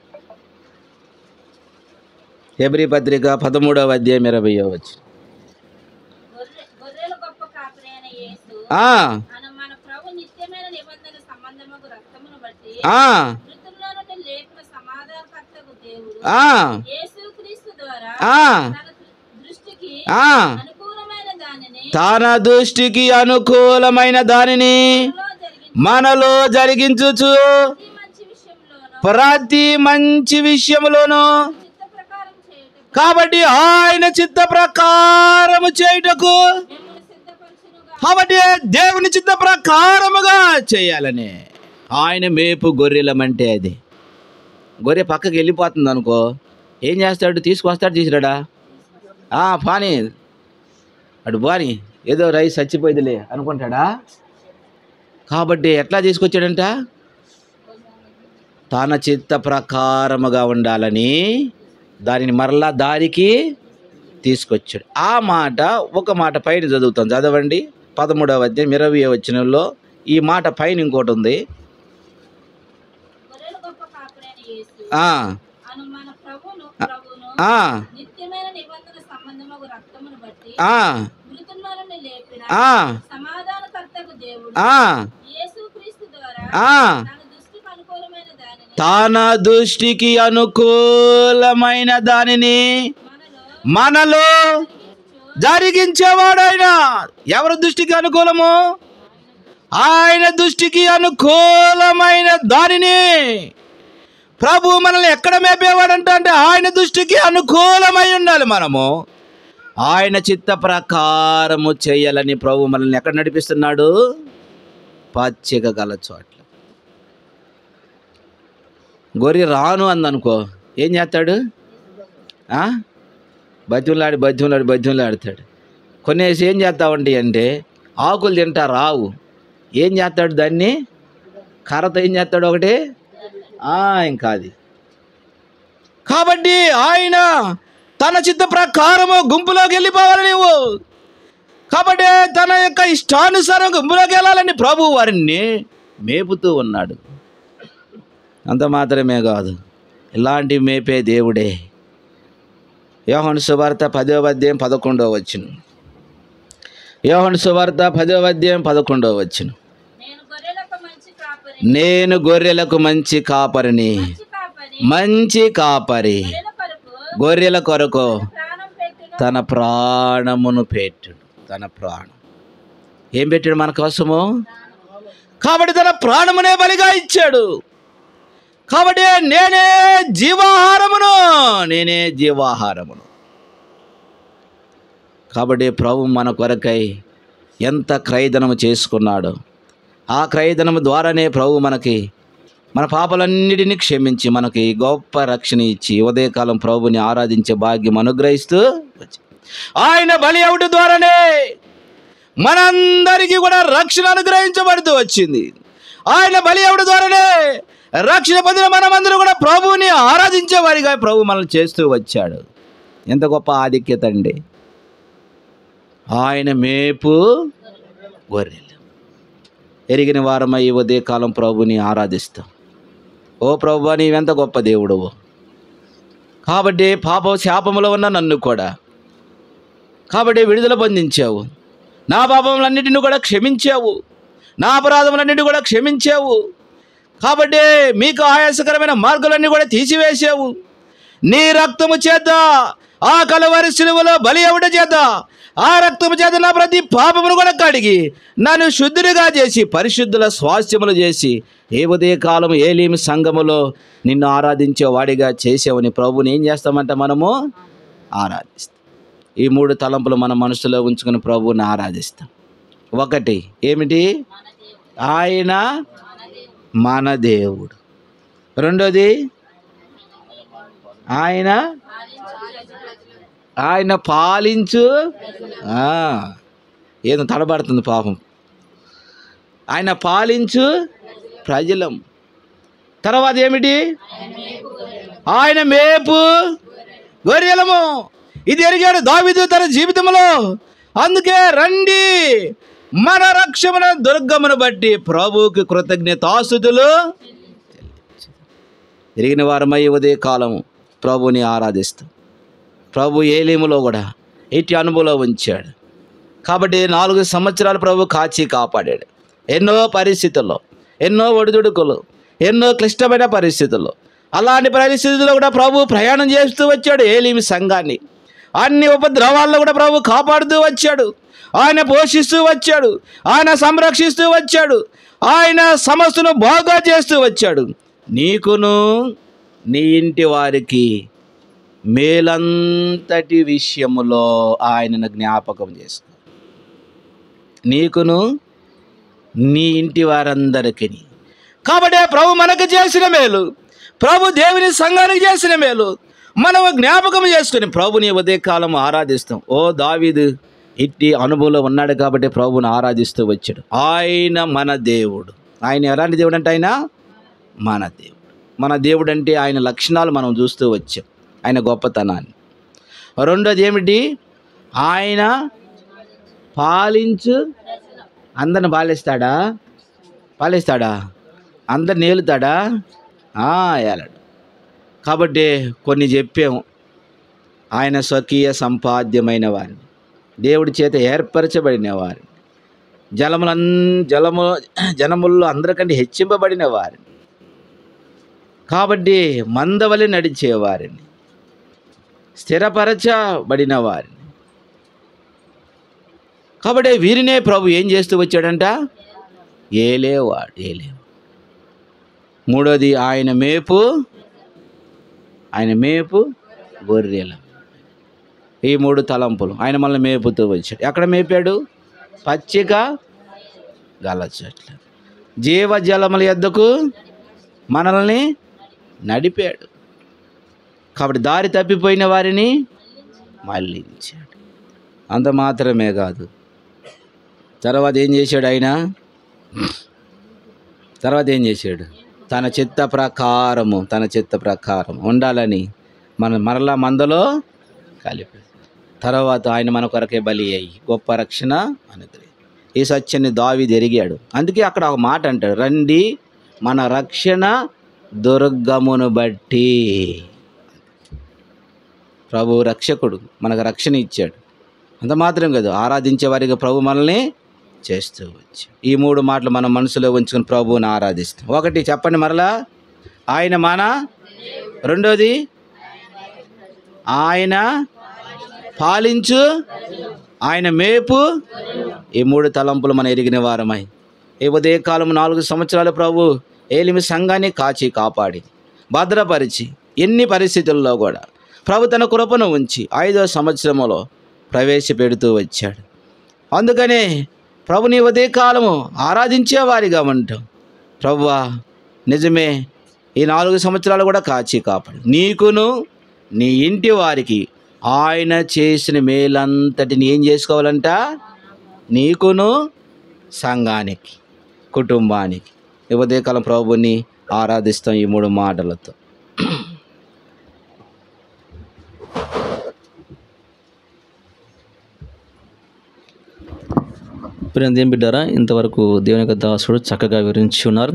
Speaker 1: హెబ్రీ పత్రిక 13వ అధ్యాయం 20వ వచనం. తన దృష్టికి అనుకూలమైన దానిని మనలో జరిగించుచు ప్రతి మంచి విషయంలోనూ, కాబట్టి ఆయన చిత్త ప్రకారము చేయుటకు, కాబట్టి దేవుని చిత్త ప్రకారముగా చేయాలని ఆయన మేపు గొర్రెలమంటే అది. గొర్రె పక్కకి వెళ్ళిపోతుంది అనుకో, ఏం చేస్తాడు? తీసుకొస్తాడు, తీసుకురాడా? పాని అటు బాని ఏదో రైస్ చచ్చిపోయిందిలే అనుకుంటాడా? కాబట్టి ఎట్లా తీసుకొచ్చాడంట? తన చిత్త ప్రకారముగా ఉండాలని దానిని మరలా దారికి తీసుకొచ్చాడు. ఆ మాట, ఒక మాట పైన చదువుతాం, చదవండి. 13వ అధ్యాయం 20వ వచనంలో ఈ మాట పైన ఇంకోటి ఉంది. తన దృష్టికి అనుకూలమైన దానిని మనలో జరిగించేవాడైన. ఎవరి దృష్టికి అనుకూలము? ఆయన దృష్టికి అనుకూలమైన దానిని ప్రభు మనల్ని ఎక్కడ మేపేవాడంట అంటే ఆయన దృష్టికి అనుకూలమై ఉండాలి. మనము ఆయన చిత్త ప్రకారము చేయాలని ప్రభు మనల్ని ఎక్కడ నడిపిస్తున్నాడు? పచ్చిక గల చోట్ల. గొర్రె రాను అందనుకో, ఏం చేస్తాడు? బద్యులాడతాడు. కొన్నేసి ఏం చేస్తావండి అంటే ఆకులు తింటా రావు. ఏం చేస్తాడు? దాన్ని కర్రతో ఏం చేస్తాడు? ఒకటి ఇంకా అది. కాబట్టి ఆయన తన చిత్త ప్రకారము గుంపులోకి వెళ్ళిపోవాలి నీవు. కాబట్టి తన యొక్క ఇష్టానుసారం గుంపులోకి వెళ్ళాలని ప్రభు వారిని మేపుతూ ఉన్నాడు. అంత మాత్రమే కాదు, ఇలాంటి మేపే దేవుడే. యోహాను సువార్త 10వ అధ్యాయం 11వ వచనం. యోహాను సువార్త 10వ అధ్యాయం 11వ వచనం. నేను గొర్రెలకు మంచి కాపరిని, మంచి కాపరి గొర్రెల కొరకు తన ప్రాణమును పెట్టాడు. తన ప్రాణం ఏం పెట్టాడు మన కోసము? కాబట్టి తన ప్రాణమునే బలిగా ఇచ్చాడు. కాబట్టి నేనే జీవాహారమును. కాబట్టి ప్రభు మన కొరకై ఎంత క్రయధనము చేసుకున్నాడు. ఆ క్రయధనము ద్వారానే ప్రభు మనకి మన పాపలన్నిటినీ క్షమించి మనకి గొప్ప రక్షణ ఇచ్చి ఉదయకాలం ప్రభుని ఆరాధించే భాగ్యం అనుగ్రహిస్తూ ఆయన బలి అవుట ద్వారానే మనందరికీ కూడా రక్షణ అనుగ్రహించబడుతూ వచ్చింది. ఆయన బలి అవుట ద్వారానే రక్షణ పొందిన మనమందరూ కూడా ప్రభువుని ఆరాధించే వారిగా ప్రభు మనల్ని చేస్తూ వచ్చాడు. ఎంత గొప్ప ఆధిక్యత అండి! ఆయన మేపు గొర్రెలు. ఎరిగిన వారమై ఉదయకాలం ప్రభుని ఆరాధిస్తాం. ఓ ప్రభువా, నీవెంత గొప్ప దేవుడువు. కాబట్టి పాప శాపములో ఉన్న నన్ను కూడా కాబట్టి విడుదల పొందించావు. నా పాపములన్నిటిని కూడా క్షమించావు. నా అపరాధములన్నిటిని కూడా క్షమించావు. కాబట్టి మీకు ఆయాసకరమైన మార్గాలన్నీ కూడా తీసివేసావు. నీ రక్తము చేత, ఆ కలువరి శిలువలో బలి అవ్వట చేత, ఆ రక్తము చేత నా ప్రతి పాపమును కూడా కడిగి నన్ను శుద్ధునిగా చేసి పరిశుద్ధుల స్వాస్థ్యములు చేసి ఏ ఉదయకాలం ఏలీమి సంఘములో నిన్ను ఆరాధించే వాడిగా చేసావని ప్రభుని ఏం చేస్తామంటే మనము ఆరాధిస్తాం. ఈ 3 తలంపులు మన మనసులో ఉంచుకుని ప్రభువుని ఆరాధిస్తాం. ఒకటి ఏమిటి? ఆయన మన దేవుడు. రెండోది, ఆయన ఆయన పాలించు. ఏదో తడబడుతుంది పాపం. ఆయన పాలించు ప్రజలం. తర్వాత ఏమిటి? ఆయన మేపు గొర్రెలము. ఇది ఎరిగాడు దావీదు తన జీవితంలో. అందుకే రండి, మన రక్షణ దుర్గమును బట్టి ప్రభువుకి కృతజ్ఞతాస్తుతులు ఎరిగిన వారమై ఉదయ కాలము ప్రభుని ఆరాధిస్తాం. ప్రభు ఏలీములో కూడా ఇటు అనుభవంలో ఉంచాడు. కాబట్టి 4 సంవత్సరాలు ప్రభు కాచి కాపాడాడు. ఎన్నో పరిస్థితుల్లో, ఎన్నో ఒడిదుడుకులు, ఎన్నో క్లిష్టమైన పరిస్థితుల్లో, అలాంటి పరిస్థితుల్లో కూడా ప్రభు ప్రయాణం చేస్తూ వచ్చాడు. ఏలీమి సంఘాన్ని అన్ని ఉపద్రవాల్లో కూడా ప్రభు కాపాడుతూ వచ్చాడు. ఆయన పోషిస్తూ వచ్చాడు. ఆయన సంరక్షిస్తూ వచ్చాడు. ఆయన సమస్యను బాగా చేస్తూ వచ్చాడు. నీకును నీ ఇంటి వారికి మేలంతటి విషయములో ఆయనను జ్ఞాపకం చేసుకో. నీకును నీ ఇంటి వారందరికీ. కాబట్టి ప్రభు మనకు చేసిన మేలు, ప్రభు దేవుని సంఘానికి చేసిన మేలు మనము జ్ఞాపకం చేసుకుని ప్రభుని ఉదయకాలం ఆరాధిస్తాం. ఓ దావీదు ఇట్టి అనుభవంలో ఉన్నాడు కాబట్టి ప్రభుని ఆరాధిస్తూ వచ్చాడు. ఆయన మన దేవుడు. ఆయన ఎలాంటి దేవుడు అంటే ఆయన మన దేవుడు. మన దేవుడు అంటే ఆయన లక్షణాలు మనం చూస్తూ వచ్చాం, ఆయన గొప్పతనాన్ని. రెండోది ఏమిటి? ఆయన పాలించు. అందరిని పాలిస్తాడా? అందరిని ఏలుతాడా? ఏలాడు. కాబట్టి కొన్ని చెప్పాము. ఆయన స్వకీయ సంపాద్యమైన వారిని, దేవుడి చేత ఏర్పరచబడిన వారిని, జనముల్లో అందరికంటే హెచ్చింపబడిన వారిని, కాబట్టి మందవలి నడిచేవారిని, స్థిరపరచబడిన వారిని. కాబట్టి వీరినే ప్రభు ఏం చేస్తూ వచ్చాడంట? ఏలేవాడు. మూడోది, ఆయన మేపు గొర్రెల. ఈ 3 తలంపులు ఆయన మనల్ని మేపుతూ వచ్చాడు. ఎక్కడ మేపాడు? పచ్చిక గల చోట్ల, జీవజలముల యొద్దకు మనల్ని నడిపాడు. కాబట్టి దారి తప్పిపోయిన వారిని మళ్ళించాడు. అంత మాత్రమే కాదు, తర్వాత ఏం చేశాడు ఆయన? తన చిత్త ప్రకారం ఉండాలని మరలా మందలో కలిపి, తర్వాత ఆయన మన కొరకే బలి అయ్యి గొప్ప రక్షణ అనుగ్రహించాడు. ఈ సత్యాన్ని దావీదు ఎరిగాడు. అందుకే అక్కడ ఒక మాట అంటాడు, రండి మన రక్షణ దుర్గమును బట్టి. ప్రభు రక్షకుడు, మనకు రక్షణ ఇచ్చాడు. అంత మాత్రం కాదు, ఆరాధించే వారికి ప్రభు మనల్ని చేస్తూ వచ్చాడు. ఈ 3 మాటలు మనం మనసులో ఉంచుకుని ప్రభువుని ఆరాధిస్తాం. ఒకటి చెప్పండి మరలా, ఆయన మన. రెండోది, ఆయన పాలించు, ఆయన మేపు. ఈ 3 తలంపులు మనం ఎరిగిన వారమై ఈ ఉదయకాలం 4 సంవత్సరాలు ప్రభు ఏలిమి సంఘాన్ని కాచి కాపాడి భద్రపరిచి ఎన్ని పరిస్థితుల్లో కూడా ప్రభు తన కృపను ఉంచి 5వ సంవత్సరంలో ప్రవేశపెడుతూ వచ్చాడు. అందుకనే ప్రభుని ఉదయకాలము ఆరాధించేవారిగా ఉంటాం. ప్రభువా, నిజమే, ఈ 4 సంవత్సరాలు కూడా కాచి కాపాడు. నీకును నీ ఇంటి వారికి ఆయన చేసిన మేలంతటిని ఏం చేసుకోవాలంట? నీకును, సంఘానికి, కుటుంబానికి. ఈ ఉదయకాలం ప్రభుని ఆరాధిస్తాం ఈ 3 మాటలతో.
Speaker 2: ప్రియమైన దేవుని బిడ్డారా, ఇంతవరకు దేవుని యొక్క దాసుడు చక్కగా వివరించి ఉన్నారు.